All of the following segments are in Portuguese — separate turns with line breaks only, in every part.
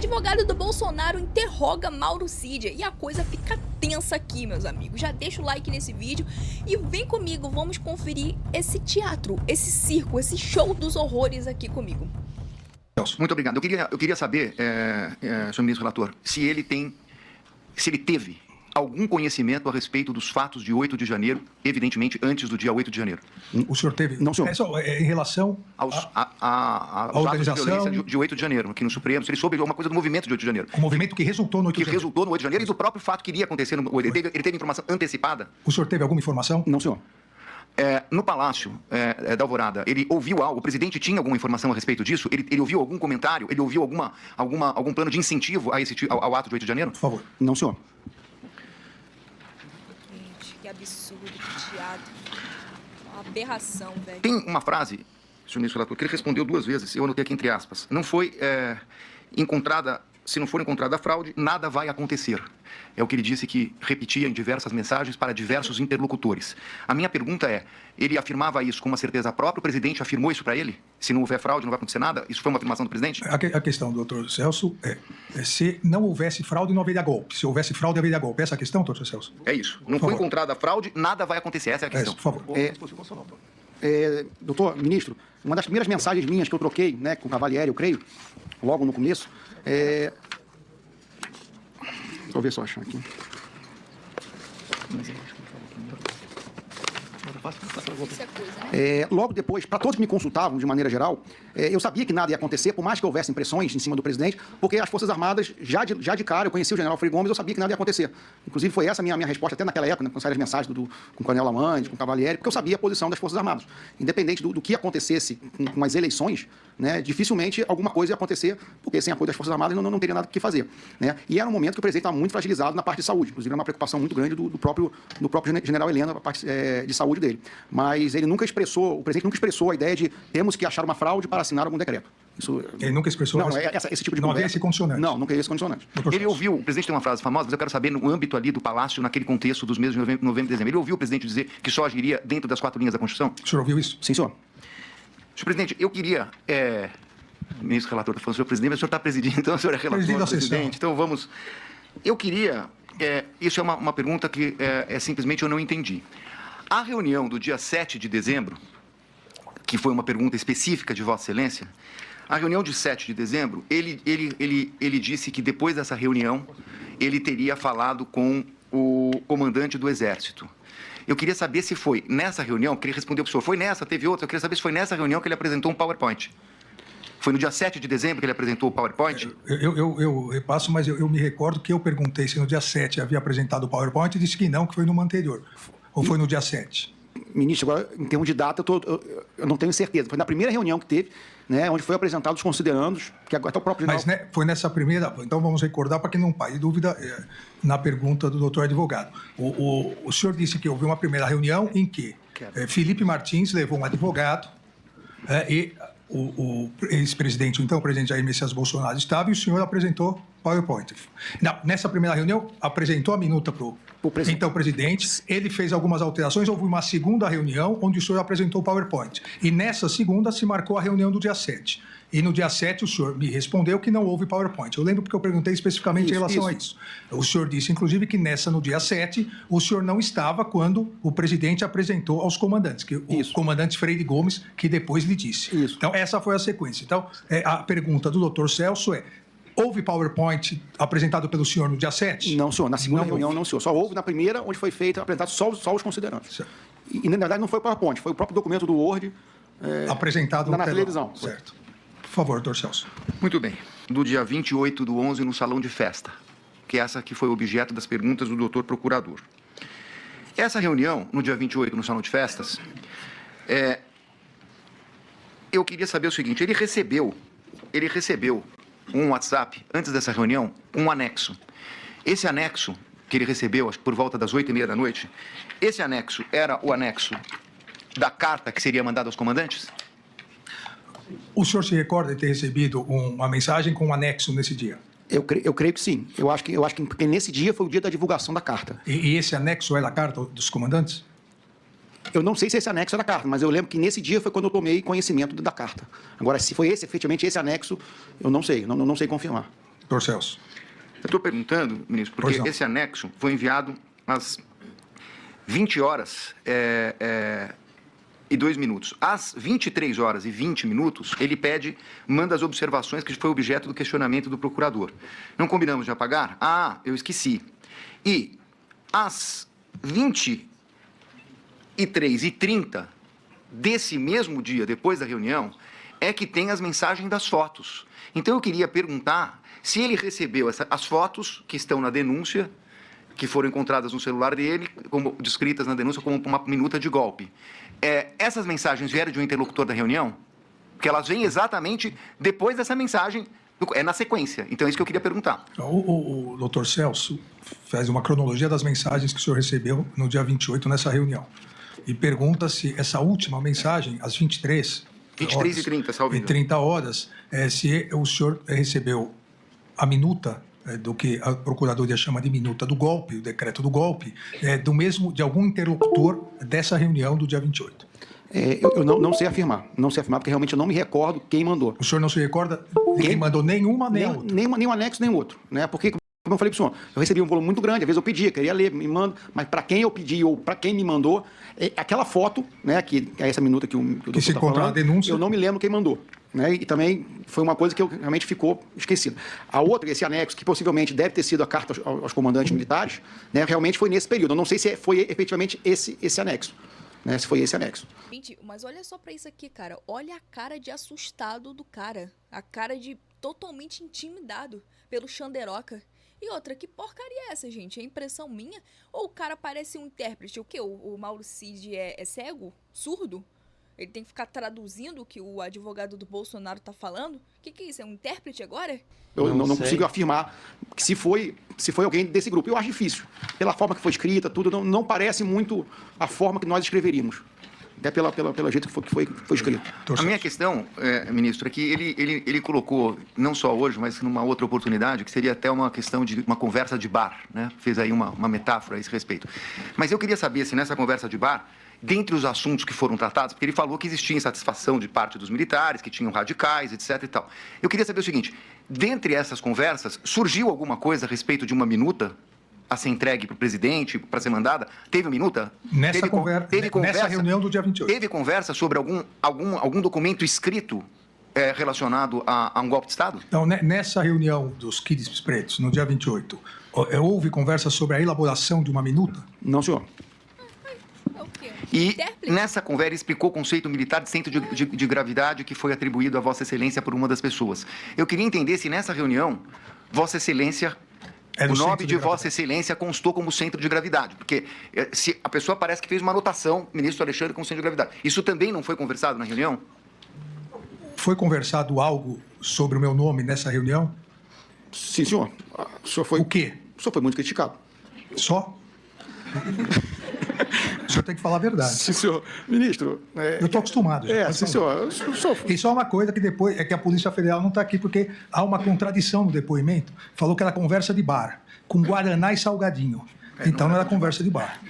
Advogado do Bolsonaro interroga Mauro Cid e a coisa fica tensa aqui, meus amigos. Já deixa o like nesse vídeo e vem comigo, vamos conferir esse teatro, esse circo, esse show dos horrores aqui comigo.
Muito obrigado. Eu queria saber, senhor ministro relator, se ele teve algum conhecimento a respeito dos fatos de 8 de janeiro, evidentemente antes do dia 8 de janeiro.
O senhor teve?
Não, senhor.
Em relação
aos atos de violência de 8 de janeiro, aqui no Supremo, se ele soube alguma coisa do movimento de 8 de janeiro.
O movimento que resultou no 8 de janeiro.
Que resultou no 8 de janeiro e do próprio fato que iria acontecer no 8 de janeiro. Ele teve informação antecipada?
O senhor teve alguma informação?
Não, senhor. No Palácio da Alvorada, ele ouviu algo? O presidente tinha alguma informação a respeito disso? Ele ouviu algum comentário? Ele ouviu algum plano de incentivo ao ato de 8 de janeiro?
Por favor.
Não, senhor.
Gente, que absurdo, que teatro. Uma aberração, velho.
Tem uma frase, senhor ministro relator, que ele respondeu 2 vezes, eu anotei aqui entre aspas. Não foi encontrada... Se não for encontrada a fraude, nada vai acontecer. É o que ele disse que repetia em diversas mensagens para diversos interlocutores. A minha pergunta é, ele afirmava isso com uma certeza própria? O presidente afirmou isso para ele? Se não houver fraude, não vai acontecer nada? Isso foi uma afirmação do presidente?
A questão, doutor Celso, se não houvesse fraude, não haveria golpe. Se houvesse fraude, haveria golpe. Essa é a questão, doutor Celso?
É isso. Não foi encontrada a fraude, nada vai acontecer. Essa é a questão.
Por favor.
Doutor ministro, uma das primeiras mensagens minhas que eu troquei, né, com o Cavalieri, eu creio, logo no começo, deixa eu ver se eu acho aqui.
Isso é coisa, né?
Logo depois, para todos que me consultavam, de maneira geral, eu sabia que nada ia acontecer, por mais que houvesse pressões em cima do presidente, porque as Forças Armadas, já de cara, eu conhecia o general Frei Gomes, eu sabia que nada ia acontecer. Inclusive, foi essa a minha resposta, até naquela época, né, com várias mensagens com o Coronel Lamande, com o Cavalieri, porque eu sabia a posição das Forças Armadas. Independente do que acontecesse com as eleições, né, dificilmente alguma coisa ia acontecer, porque sem apoio das Forças Armadas não teria nada o que fazer. Né? E era um momento que o presidente estava muito fragilizado na parte de saúde. Inclusive, era uma preocupação muito grande do próprio general Heleno, a parte de saúde dele. Mas o presidente nunca expressou a ideia de temos que achar uma fraude para assinar algum decreto.
Ele nunca expressou?
Não, esse tipo de
não havia esse condicionante?
Não, nunca havia esse condicionante.
Ele ouviu, o presidente tem uma frase famosa, mas eu quero saber no âmbito ali do Palácio, naquele contexto dos meses de novembro e dezembro. Ele ouviu o presidente dizer que só agiria dentro das 4 linhas da Constituição?
O senhor ouviu isso?
Sim, senhor.
Senhor presidente, eu queria... O ministro relator está falando, senhor presidente, mas o senhor está presidindo, então o senhor é relator, presidente. Então vamos... Eu queria... isso é uma pergunta que simplesmente eu não entendi. A reunião do dia 7 de dezembro, que foi uma pergunta específica de Vossa Excelência, a reunião de 7 de dezembro, ele disse que depois dessa reunião, ele teria falado com o comandante do Exército. Eu queria saber se foi nessa reunião, que ele respondeu para o senhor, foi nessa, teve outra, eu queria saber se foi nessa reunião que ele apresentou um PowerPoint. Foi no dia 7 de dezembro que ele apresentou o PowerPoint?
Eu repasso, mas eu me recordo que eu perguntei se no dia 7 havia apresentado o PowerPoint e disse que não, que foi numa anterior. Ou foi no dia 7?
Ministro, agora, em termos de data, eu não tenho certeza. Foi na primeira reunião que teve, né, onde foi apresentado os considerandos, que agora está o próprio general...
Mas foi nessa primeira... Então, vamos recordar para quem não pague dúvida na pergunta do doutor advogado. O senhor disse que houve uma primeira reunião em que Felipe Martins levou um advogado e o ex-presidente, então o presidente Jair Messias Bolsonaro estava e o senhor apresentou PowerPoint. Não, nessa primeira reunião, apresentou a minuta para o então presidente, ele fez algumas alterações, houve uma segunda reunião onde o senhor apresentou o PowerPoint. E nessa segunda se marcou a reunião do dia 7. E no dia 7 o senhor me respondeu que não houve PowerPoint. Eu lembro porque eu perguntei especificamente em relação a isso. O senhor disse, inclusive, que no dia 7, o senhor não estava quando o presidente apresentou aos comandantes, que o comandante Freire Gomes, que depois lhe disse.
Isso.
Então, essa foi a sequência. Então, a pergunta do doutor Celso houve PowerPoint apresentado pelo senhor no dia 7?
Não, senhor. Na segunda reunião, não, senhor. Só houve na primeira, onde foi apresentado só os considerandos. E, na verdade, não foi PowerPoint, foi o próprio documento do Word
apresentado
na televisão.
Certo. Por favor, doutor Celso.
Muito bem. Do dia 28/11, no salão de festa, que é essa que foi objeto das perguntas do doutor procurador. Essa reunião, no dia 28, no salão de festas, eu queria saber o seguinte, ele recebeu um WhatsApp, antes dessa reunião, um anexo. Esse anexo que ele recebeu, acho que por volta das 8h30 da noite, esse anexo era o anexo da carta que seria mandada aos comandantes?
O senhor se recorda de ter recebido uma mensagem com um anexo nesse dia?
Eu creio que sim. Eu acho que porque nesse dia foi o dia da divulgação da carta.
E esse anexo era a carta dos comandantes?
Eu não sei se esse anexo era a carta, mas eu lembro que nesse dia foi quando eu tomei conhecimento da carta. Agora, se foi efetivamente esse anexo, eu não sei, não sei confirmar.
Doutor Celso.
Eu estou perguntando, ministro, porque esse anexo foi enviado às 20 horas e 2 minutos. Às 23 horas e 20 minutos, ele manda as observações que foi objeto do questionamento do procurador. Não combinamos de apagar? Ah, eu esqueci. E às 23h30 desse mesmo dia, depois da reunião, é que tem as mensagens das fotos. Então, eu queria perguntar se ele recebeu as fotos que estão na denúncia, que foram encontradas no celular dele, como descritas na denúncia como uma minuta de golpe. Essas mensagens vieram de um interlocutor da reunião? Porque elas vêm exatamente depois dessa mensagem, na sequência. Então, é isso que eu queria perguntar.
O doutor Celso faz uma cronologia das mensagens que o senhor recebeu no dia 28 nessa reunião. E pergunta se essa última mensagem, às
23h30, salve.
E 30 horas, se o senhor recebeu a minuta do que a Procuradoria chama de minuta do golpe, o decreto do golpe, de algum interlocutor dessa reunião do dia 28.
Eu não sei afirmar, porque realmente eu não me recordo quem mandou.
O senhor não se recorda de quem mandou nenhuma, nem outra?
Nem um anexo, nem outro, né? Porque, como eu falei para o senhor, eu recebi um volume muito grande, às vezes eu pedia, queria ler, me manda, mas para quem eu pedi ou para quem me mandou, aquela foto, né, que é essa minuta que o doutor
se encontra na denúncia,
eu não me lembro quem mandou. Né? E também foi uma coisa que realmente ficou esquecida. A outra, esse anexo, que possivelmente deve ter sido a carta aos comandantes militares, né, realmente foi nesse período. Eu não sei se foi efetivamente esse anexo. Né, se foi esse anexo.
Gente, mas olha só pra isso aqui, cara. Olha a cara de assustado do cara. A cara de totalmente intimidado pelo Xanderoca. E outra, que porcaria é essa, gente? É impressão minha? Ou o cara parece um intérprete? O quê? O Mauro Cid é cego? Surdo? Ele tem que ficar traduzindo o que o advogado do Bolsonaro tá falando? O que é isso? É um intérprete agora?
Eu não consigo afirmar que se foi alguém desse grupo. Eu acho difícil. Pela forma que foi escrita, tudo, não parece muito a forma que nós escreveríamos. Até pelo jeito que foi escrito.
A minha questão, ministro, é que ele colocou, não só hoje, mas numa outra oportunidade, que seria até uma questão de uma conversa de bar, né? Fez aí uma metáfora a esse respeito. Mas eu queria saber se nessa conversa de bar, dentre os assuntos que foram tratados, porque ele falou que existia insatisfação de parte dos militares, que tinham radicais, etc. e tal. Eu queria saber o seguinte, dentre essas conversas, surgiu alguma coisa a respeito de uma minuta a ser entregue para o presidente, para ser mandada? Teve minuta?
Nessa reunião do dia 28.
Teve conversa sobre algum documento escrito relacionado a um golpe de Estado?
Então, nessa reunião dos Kids Pretos, no dia 28, houve conversa sobre a elaboração de uma minuta?
Não, senhor.
E nessa conversa ele explicou o conceito militar de centro de gravidade que foi atribuído a Vossa Excelência por uma das pessoas. Eu queria entender se nessa reunião, Vossa Excelência, o nome de Vossa Excelência constou como centro de gravidade. Porque se a pessoa parece que fez uma anotação, ministro Alexandre, com centro de gravidade. Isso também não foi conversado na reunião?
Foi conversado algo sobre o meu nome nessa reunião?
Sim, senhor. O senhor foi...
O quê?
O senhor foi muito criticado.
Só? O senhor tem que falar a verdade.
Sim, senhor. Ministro...
Eu estou acostumado.
Sim, senhor.
E só uma coisa que depois é que a Polícia Federal não está aqui, porque há uma contradição no depoimento. Falou que era conversa de bar, com guaraná e salgadinho. Então não era conversa de bar.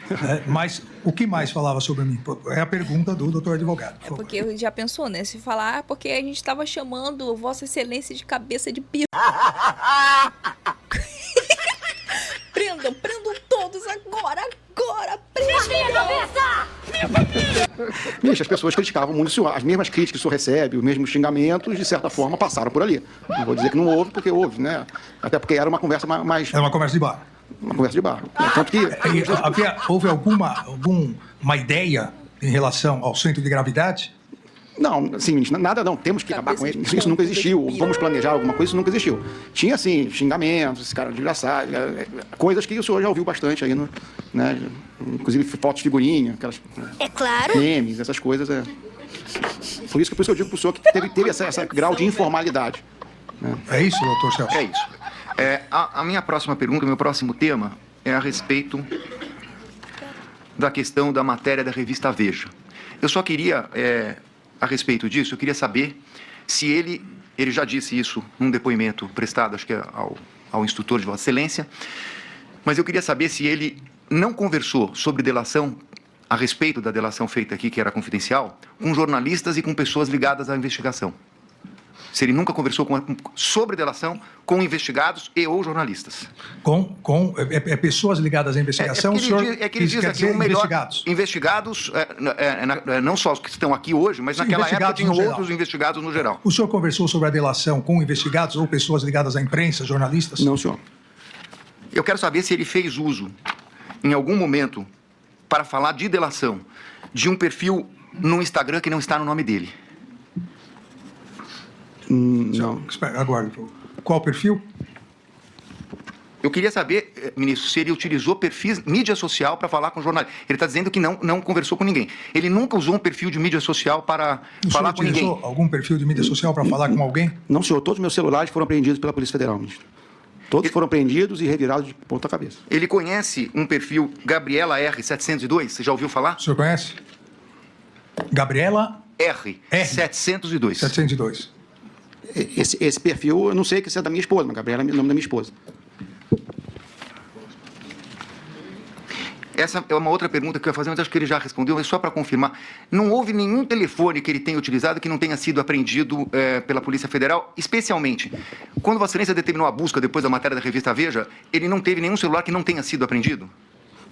Mas o que mais falava sobre mim? É a pergunta do doutor advogado.
É porque já pensou, né? Se falar, porque a gente estava chamando Vossa Excelência de cabeça de piru. Prendam todos agora, prendam! Minha cabeça!
Ministro, as pessoas criticavam muito o senhor. As mesmas críticas que o senhor recebe, os mesmos xingamentos, de certa forma, passaram por ali. Não vou dizer que não houve, porque houve, né? Até porque era uma conversa mais...
Era uma conversa de bar.
Uma conversa de bar. Tanto que...
Houve alguma ideia em relação ao centro de gravidade?
Não, assim, nada não. Temos que acabar com ele. Isso nunca existiu. Vamos planejar alguma coisa, isso nunca existiu. Tinha, assim, xingamentos, esse cara desgraçado, coisas que o senhor já ouviu bastante aí, né? Inclusive fotos de figurinha, aquelas...
É claro.
Memes, essas coisas, Por isso que eu digo pro senhor que teve esse grau de informalidade. Né?
É isso, doutor Celso?
É isso. A minha próxima pergunta, o meu próximo tema é a respeito da questão da matéria da revista Veja. Eu só queria... A respeito disso, eu queria saber se ele já disse isso num depoimento prestado, acho que ao instrutor de Vossa Excelência, mas eu queria saber se ele não conversou sobre delação, a respeito da delação feita aqui, que era confidencial, com jornalistas e com pessoas ligadas à investigação. Se ele nunca conversou sobre delação com investigados e ou jornalistas.
Pessoas ligadas à investigação,
que ele diz aqui o melhor... Investigados, não só os que estão aqui hoje, mas naquela época tinham outros investigados no geral.
O senhor conversou sobre a delação com investigados ou pessoas ligadas à imprensa, jornalistas?
Não, senhor.
Eu quero saber se ele fez uso, em algum momento, para falar de delação, de um perfil no Instagram que não está no nome dele.
Não. Espera, aguarde. Qual perfil?
Eu queria saber, ministro, se ele utilizou perfis, mídia social para falar com jornalistas. Ele está dizendo que não conversou com ninguém. Ele nunca usou um perfil de mídia social para falar com ninguém.
Utilizou algum perfil de mídia social para falar com alguém?
Não, senhor. Todos os meus celulares foram apreendidos pela Polícia Federal, ministro. Todos foram apreendidos e revirados de ponta cabeça.
Ele conhece um perfil Gabriela R702? Você já ouviu falar?
O senhor conhece? Gabriela
R702.
702.
Esse perfil, eu não sei que é da minha esposa, mas Gabriela é o nome da minha esposa.
Essa é uma outra pergunta que eu ia fazer, mas acho que ele já respondeu, mas só para confirmar. Não houve nenhum telefone que ele tenha utilizado que não tenha sido apreendido pela Polícia Federal, especialmente quando Vossa Excelência determinou a busca depois da matéria da revista Veja, ele não teve nenhum celular que não tenha sido apreendido?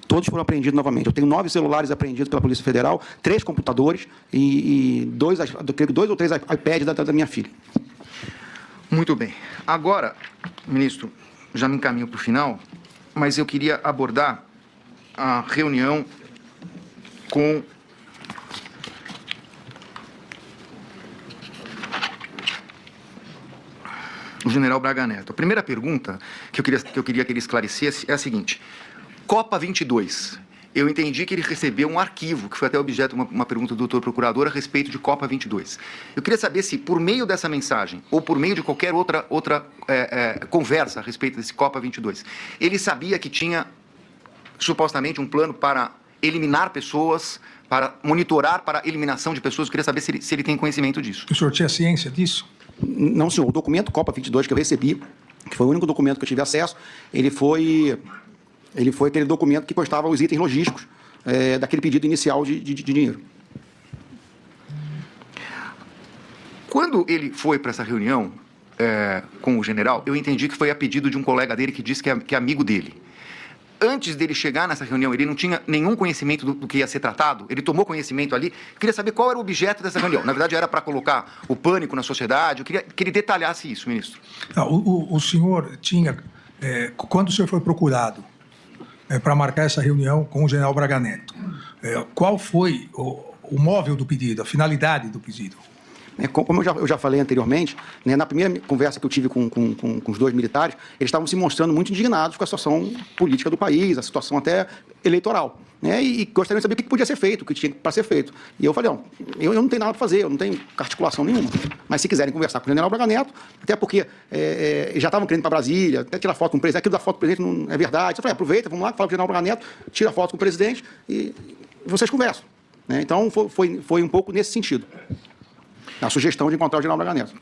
Todos foram apreendidos novamente. Eu tenho 9 celulares apreendidos pela Polícia Federal, 3 computadores e 2 ou 3 iPads da minha filha.
Muito bem. Agora, ministro, já me encaminho para o final, mas eu queria abordar a reunião com o general Braga Neto. A primeira pergunta que eu queria que ele esclarecesse é a seguinte. Copa 22. Eu entendi que ele recebeu um arquivo, que foi até objeto de uma pergunta do doutor procurador a respeito de Copa 22. Eu queria saber se, por meio dessa mensagem, ou por meio de qualquer outra conversa a respeito desse Copa 22, ele sabia que tinha, supostamente, um plano para eliminar pessoas, para monitorar para a eliminação de pessoas. Eu queria saber se ele tem conhecimento disso.
O senhor tinha ciência disso?
Não, senhor. O documento Copa 22 que eu recebi, que foi o único documento que eu tive acesso, ele foi aquele documento que constava os itens logísticos daquele pedido inicial de dinheiro.
Quando ele foi para essa reunião com o general, eu entendi que foi a pedido de um colega dele que disse que é amigo dele. Antes dele chegar nessa reunião, ele não tinha nenhum conhecimento do que ia ser tratado? Ele tomou conhecimento ali? Queria saber qual era o objeto dessa reunião. Na verdade, era para colocar o pânico na sociedade. Eu queria que ele detalhasse isso, ministro.
O senhor tinha... quando o senhor foi procurado para marcar essa reunião com o general Braga Neto, qual foi o móvel do pedido, a finalidade do pedido?
Como eu já falei anteriormente, né, na primeira conversa que eu tive com os 2 militares, eles estavam se mostrando muito indignados com a situação política do país, a situação até eleitoral. Né, e gostariam de saber o que podia ser feito, o que tinha para ser feito. E eu falei, eu não tenho nada para fazer, eu não tenho articulação nenhuma. Mas se quiserem conversar com o general Braga Neto, até porque já estavam querendo ir para Brasília, até tirar foto com o presidente, aquilo da foto do presidente não é verdade. Eu falei, aproveita, vamos lá, fala com o general Braga Neto, tira foto com o presidente e vocês conversam. Né, então, foi um pouco nesse sentido. A sugestão de encontrar o general Braga Neto.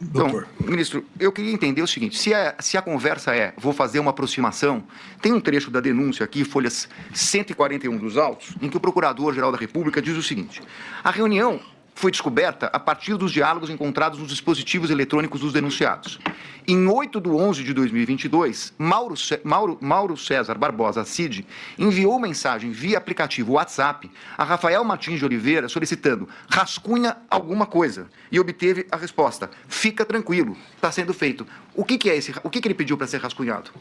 Então, ministro, eu queria entender o seguinte, se a conversa vou fazer uma aproximação, tem um trecho da denúncia aqui, folhas 141 dos autos, em que o Procurador-Geral da República diz o seguinte, a reunião foi descoberta a partir dos diálogos encontrados nos dispositivos eletrônicos dos denunciados. Em 8/11/2022, Mauro César Barbosa Cid enviou mensagem via aplicativo WhatsApp a Rafael Martins de Oliveira solicitando rascunha alguma coisa e obteve a resposta, fica tranquilo, está sendo feito. O que é esse? O que ele pediu para ser rascunhado?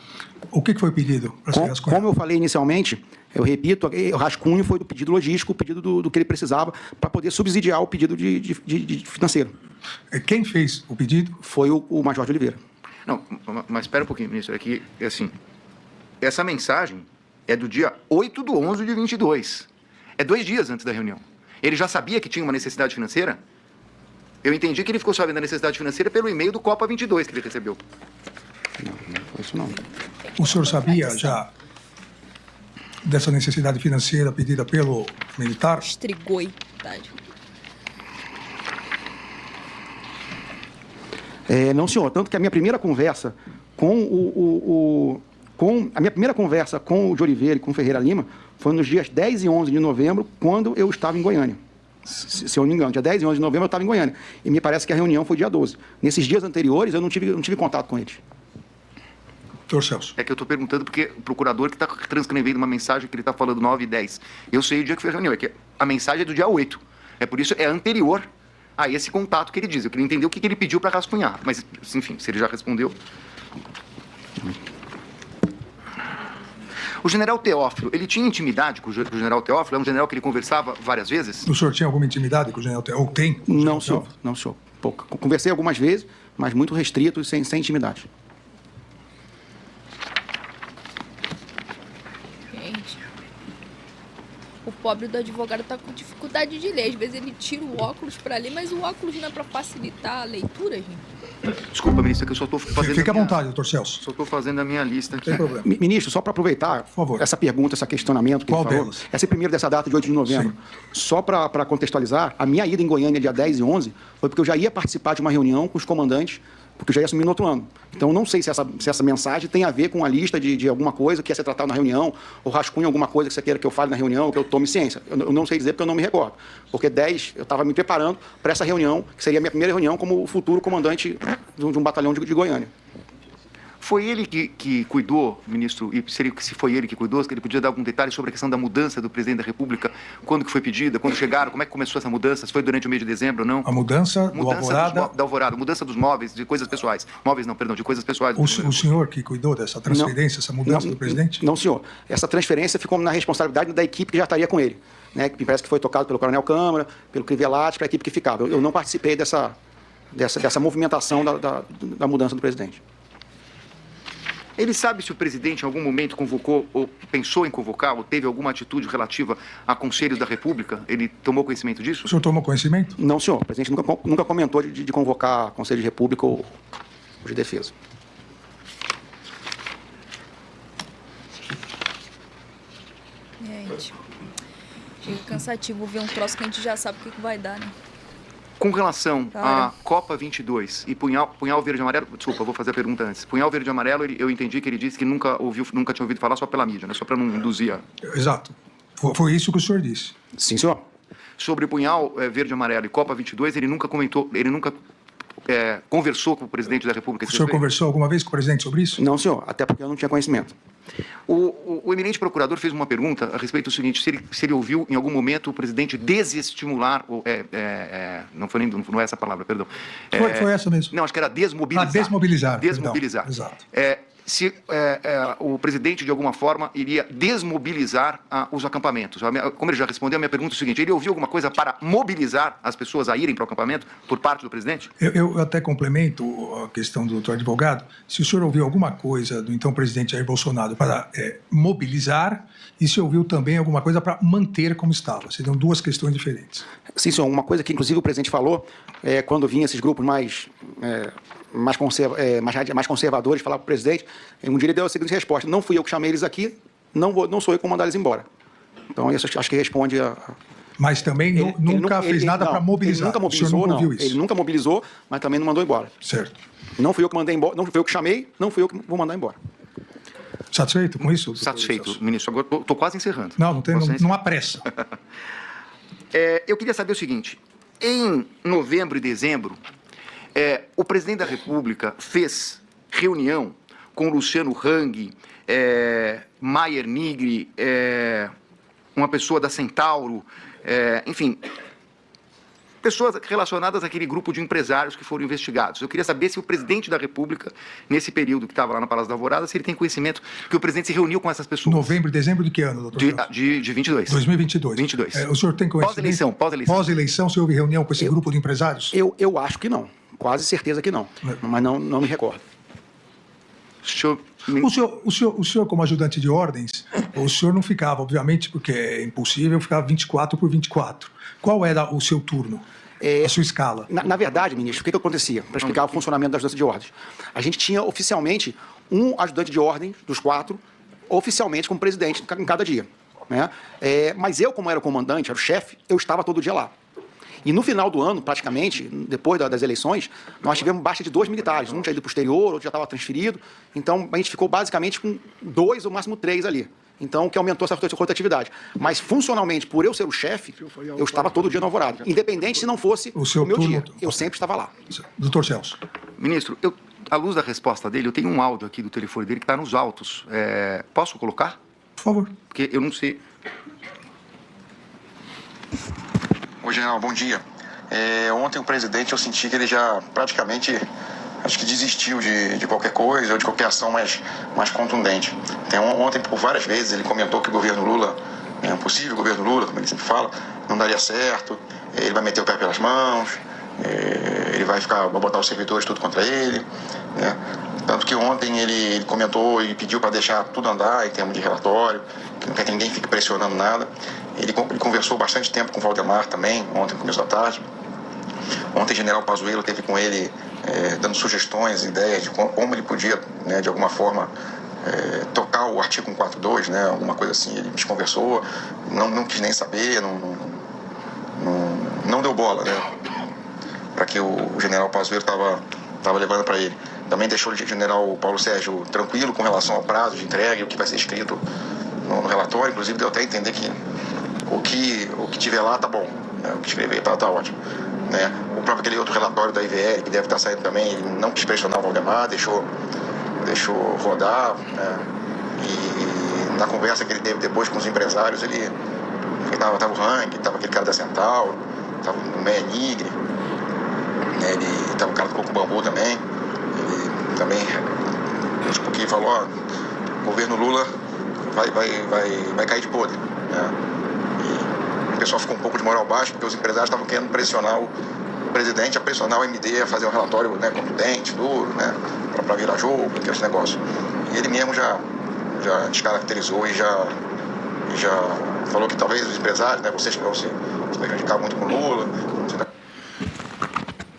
O que foi pedido para ser rascunhado?
Como eu falei inicialmente, eu repito, o rascunho foi do pedido logístico, o pedido do que ele precisava para poder subsidiar o pedido de financeiro.
Quem fez o pedido?
Foi o Major de Oliveira.
Não, mas espera um pouquinho, ministro. É que, assim, essa mensagem é do dia 8/11/22. É 2 dias antes da reunião. Ele já sabia que tinha uma necessidade financeira? Eu entendi que ele ficou sabendo da necessidade financeira pelo e-mail do Copa 22 que ele recebeu.
Não foi isso não.
O senhor sabia já dessa necessidade financeira pedida pelo militar?
Estrigoi, verdade.
Não, senhor. Tanto que a minha primeira conversa com o de Oliveira e com o Ferreira Lima foi nos dias 10 e 11 de novembro, quando eu estava em Goiânia. Se eu não me engano, dia 10 e 11 de novembro eu estava em Goiânia. E me parece que a reunião foi dia 12. Nesses dias anteriores, eu não tive contato com eles.
Doutor Celso.
É que eu estou perguntando porque o procurador que está transcrevendo uma mensagem que ele está falando 9 e 10. Eu sei o dia que foi a reunião, é que a mensagem é do dia 8. É por isso, é anterior a esse contato que ele diz. Eu queria entender o que ele pediu para rascunhar. Mas, enfim, se ele já respondeu... O general Teófilo, ele tinha intimidade com o general Teófilo? É um general que ele conversava várias vezes?
O senhor tinha alguma intimidade com o general Teófilo? Ou tem?
Não, senhor. Não, senhor. Pouca. Conversei algumas vezes, mas muito restrito e sem intimidade.
Gente, o pobre do advogado tá com dificuldade de ler. Às vezes ele tira o óculos para ler, mas o óculos não é para facilitar a leitura, gente.
Desculpa, ministro, que eu só estou fazendo...
Fique à vontade, doutor Celso.
Só estou fazendo a minha lista aqui.
Sem problema.
Ministro, só para aproveitar essa pergunta, esse questionamento que
Qual
ele falou,
delas?
essa primeira dessa data de 8 de novembro,
Sim.
só para contextualizar, a minha ida em Goiânia dia 10 e 11 foi porque eu já ia participar de uma reunião com os comandantes, porque eu já ia assumir no outro ano. Então, eu não sei se essa mensagem tem a ver com a lista de alguma coisa que ia ser tratada na reunião, ou rascunho alguma coisa que você queira que eu fale na reunião, ou que eu tome ciência. Eu não sei dizer porque eu não me recordo. Porque 10, eu estava me preparando para essa reunião, que seria a minha primeira reunião como futuro comandante de um batalhão de Goiânia.
Foi ele que cuidou, ministro, e se foi ele que cuidou, se ele podia dar algum detalhe sobre a questão da mudança do presidente da República, quando que foi pedida, quando chegaram, como é que começou essa mudança, se foi durante o mês de dezembro ou não?
A mudança do Alvorada...
Da Alvorada, mudança dos móveis, de coisas pessoais. Móveis não, perdão, de coisas pessoais.
O senhor que cuidou dessa transferência, essa mudança do presidente?
Não, senhor. Essa transferência ficou na responsabilidade da equipe que já estaria com ele. Né? Que me parece que foi tocado pelo Coronel Câmara, pelo Crivellati, para a equipe que ficava. Eu não participei dessa movimentação da mudança do presidente.
Ele sabe se o presidente em algum momento convocou, ou pensou em convocar, ou teve alguma atitude relativa a conselhos da República? Ele tomou conhecimento disso?
O senhor tomou conhecimento?
Não, senhor. O presidente nunca comentou de convocar Conselho de República ou de Defesa.
Gente, chega cansativo ver um troço que a gente já sabe o que vai dar, né?
Com relação à Copa 22 e Punhal Verde e Amarelo... Desculpa, eu vou fazer a pergunta antes. Punhal Verde e Amarelo, eu entendi que ele disse que nunca tinha ouvido falar só pela mídia, né? Só para não induzir a...
Exato. Foi isso que o senhor disse.
Sim, senhor.
Sobre Punhal Verde e Amarelo e Copa 22, ele nunca comentou, ele nunca conversou com o presidente da República.
O senhor conversou alguma vez com o presidente sobre isso?
Não, senhor, até porque eu não tinha conhecimento.
O eminente procurador fez uma pergunta a respeito do seguinte, se ele ouviu em algum momento o presidente desestimular, não é essa palavra, perdão.
Foi essa mesmo.
Não, acho que era desmobilizar.
Desmobilizar.
Desmobilizar.
Perdão. Exato.
Se o presidente, de alguma forma, iria desmobilizar os acampamentos. Como ele já respondeu, a minha pergunta é o seguinte, ele ouviu alguma coisa para mobilizar as pessoas a irem para o acampamento por parte do presidente?
Eu até complemento a questão do doutor advogado. Se o senhor ouviu alguma coisa do então presidente Jair Bolsonaro para mobilizar e se ouviu também alguma coisa para manter como estava. Seriam duas questões diferentes.
Sim, senhor. Uma coisa que, inclusive, o presidente falou, quando vinham esses grupos mais conservadores falar para o presidente, um dia ele deu a seguinte resposta: não fui eu que chamei eles aqui, não sou eu que vou mandar eles embora. Então, isso acho que responde a...
Mas também nunca fez nada para mobilizar.
Ele nunca mobilizou,
o senhor nunca ouviu isso.
Ele nunca mobilizou, mas também não mandou embora.
Certo.
Não fui eu que mandei embora, não fui eu que chamei, não fui eu que vou mandar embora.
Satisfeito com isso?
Satisfeito, ministro. Agora estou quase encerrando.
Não há pressa.
Eu queria saber o seguinte, em novembro e dezembro, o presidente da República fez reunião com Luciano Hang, Maier Nigri, uma pessoa da Centauro, enfim, pessoas relacionadas àquele grupo de empresários que foram investigados. Eu queria saber se o presidente da República, nesse período que estava lá na Palácio da Alvorada, se ele tem conhecimento que o presidente se reuniu com essas pessoas.
Novembro e dezembro de que ano, doutor?
De 22.
2022.
22.
O senhor tem conhecimento?
Pós-eleição.
Pós-eleição, se houve reunião com esse grupo de empresários?
Eu acho que não. Quase certeza que não. Mas não me recordo.
O senhor, como ajudante de ordens, o senhor não ficava, obviamente, porque é impossível, ficava 24 por 24. Qual era o seu turno, a sua escala?
Na verdade, ministro, o que acontecia? Para explicar o funcionamento da ajudância de ordens. A gente tinha oficialmente um ajudante de ordem dos 4, oficialmente como presidente em cada dia. Né? Mas eu, como era o comandante, era o chefe, eu estava todo dia lá. E no final do ano, praticamente, depois das eleições, nós tivemos baixa de 2 militares. Um tinha ido para o exterior, outro já estava transferido. Então, a gente ficou basicamente com 2 ou máximo 3 ali. Então, que aumentou essa rotatividade. Mas, funcionalmente, por eu ser o chefe, eu estava todo dia no Alvorada. Independente se não fosse o meu dia. Eu sempre estava lá.
Doutor Celso.
Ministro, à luz da resposta dele, eu tenho um áudio aqui do telefone dele que está nos autos. Posso colocar?
Por favor.
Porque eu não sei.
Oi, general, bom dia. Ontem o presidente, eu senti que ele já praticamente, acho que desistiu de qualquer coisa ou de qualquer ação mais contundente. Ontem, por várias vezes, ele comentou que o governo Lula, um possível governo Lula, como ele sempre fala, não daria certo, ele vai meter o pé pelas mãos, ele vai botar os servidores tudo contra ele, né? Tanto que ontem ele comentou e pediu para deixar tudo andar em termos de relatório, que não quer que ninguém fique pressionando nada. Ele conversou bastante tempo com o Valdemar também, ontem no começo da tarde. Ontem o general Pazuello esteve com ele dando sugestões, ideias de como ele podia, né, de alguma forma, tocar o artigo 142, né, alguma coisa assim. Ele me conversou, não quis nem saber, não deu bola, né, para que o general Pazuello estava levando para ele. Também deixou o general Paulo Sérgio tranquilo com relação ao prazo de entrega e o que vai ser escrito no relatório. Inclusive, deu até a entender que o que tiver lá tá bom, né? O que escrever tá ótimo, né? O próprio aquele outro relatório da IVL, que deve estar saindo também, ele não quis pressionar o Valdemar, deixou rodar, né? E na conversa que ele teve depois com os empresários, ele tava o Rank, tava aquele cara da Centauro, tava o Meia Nigre, né? Ele tava o cara do Coco Bambu também. Ele também, porque falou, ó, o governo Lula vai cair de podre, né? E o pessoal ficou um pouco de moral baixa, porque os empresários estavam querendo pressionar o presidente a pressionar o MD a fazer um relatório, né, contundente, duro, né, para virar jogo, aqueles negócios. E ele mesmo já descaracterizou e já falou que talvez os empresários, né, vocês que vão se prejudicar muito com o Lula.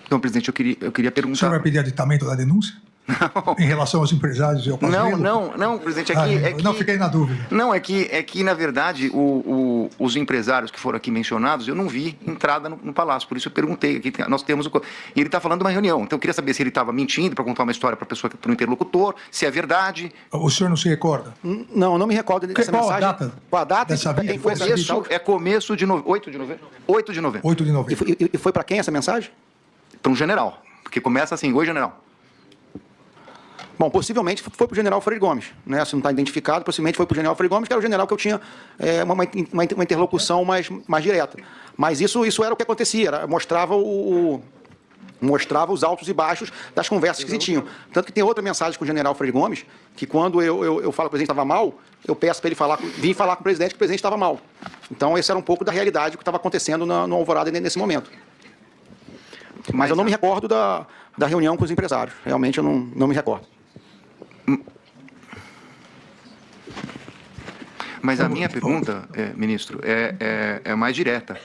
Então, presidente, eu queria perguntar...
O senhor vai pedir aditamento da denúncia? Não. Em relação aos empresários e ao Pazuello?
Não, presidente,
não, fiquei na dúvida.
Não, é que na verdade, os empresários que foram aqui mencionados, eu não vi entrada no Palácio, por isso eu perguntei. Aqui nós temos e ele está falando de uma reunião, então eu queria saber se ele estava mentindo para contar uma história para o interlocutor, se é verdade.
O senhor não se recorda?
Não me recordo dessa
qual
mensagem.
A data?
Qual a data?
Dessa
Quem foi essa
Isso é começo de 8 de novembro. 8 de novembro.
8 de novembro.
E foi para quem essa mensagem?
Para um general, porque começa assim, oi general.
Bom, possivelmente foi para o general Freire Gomes, né? Se não está identificado, possivelmente foi para o general Freire Gomes, que era o general que eu tinha uma interlocução mais direta. Mas isso era o que acontecia, mostrava os altos e baixos das conversas que se tinham. Tanto que tem outra mensagem com o general Freire Gomes, que quando eu falo que o presidente estava mal, eu peço para ele vir falar com o presidente que o presidente estava mal. Então, esse era um pouco da realidade que estava acontecendo no Alvorada nesse momento. Mas eu não me recordo da reunião com os empresários. Realmente eu não me recordo.
Mas a minha pergunta, ministro, é mais direta.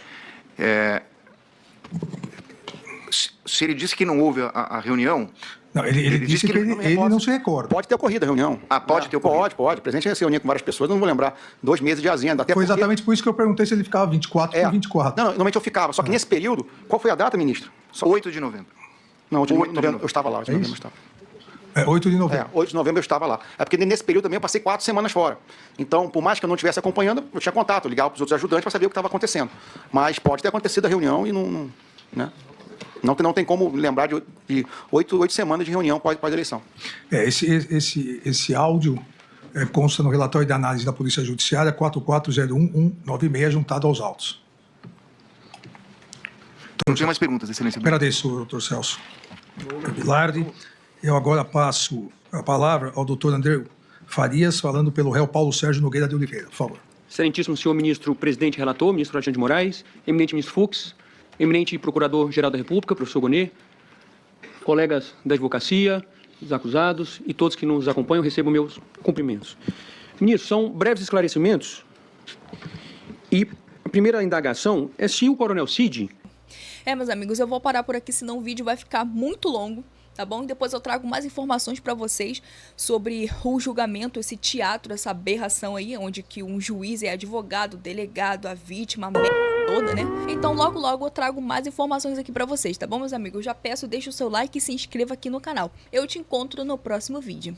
Se ele disse que não houve a reunião...
Não, ele disse que ele não se recorda.
Pode ter ocorrido a reunião.
Pode ter ocorrido?
Pode. O presidente se reunia com várias pessoas, não vou lembrar, 2 meses de agenda.
Foi exatamente por isso que eu perguntei se ele ficava 24 por 24.
Não, normalmente eu ficava. Só que nesse período, qual foi a data, ministro?
8 de novembro.
Não, 8 de novembro eu estava lá. 8 de novembro eu estava.
8 de novembro.
8 de novembro eu estava lá. É porque nesse período também eu passei 4 semanas fora. Então, por mais que eu não estivesse acompanhando, eu tinha contato, eu ligava para os outros ajudantes para saber o que estava acontecendo. Mas pode ter acontecido a reunião e né? Não tem como lembrar de 8 semanas de reunião pós-eleição.
Esse áudio consta no relatório de análise da Polícia Judiciária 4401196, juntado aos autos.
Não tinha mais perguntas, excelência.
Agradeço, doutor Celso Bilardi. Eu agora passo a palavra ao doutor André Farias, falando pelo réu Paulo Sérgio Nogueira de Oliveira. Por favor.
Excelentíssimo senhor ministro presidente relator, ministro Alexandre de Moraes, eminente ministro Fux, eminente procurador-geral da República, professor Gonet, colegas da advocacia, os acusados e todos que nos acompanham, recebam meus cumprimentos. Ministro, são breves esclarecimentos e a primeira indagação é se o coronel Cid...
Meus amigos, eu vou parar por aqui, senão o vídeo vai ficar muito longo. Tá bom? E depois eu trago mais informações para vocês sobre o julgamento, esse teatro, essa aberração aí, onde que um juiz é advogado, delegado, a vítima, a merda toda, né? Então logo eu trago mais informações aqui para vocês, tá bom, meus amigos? Eu já peço, deixa o seu like e se inscreva aqui no canal. Eu te encontro no próximo vídeo.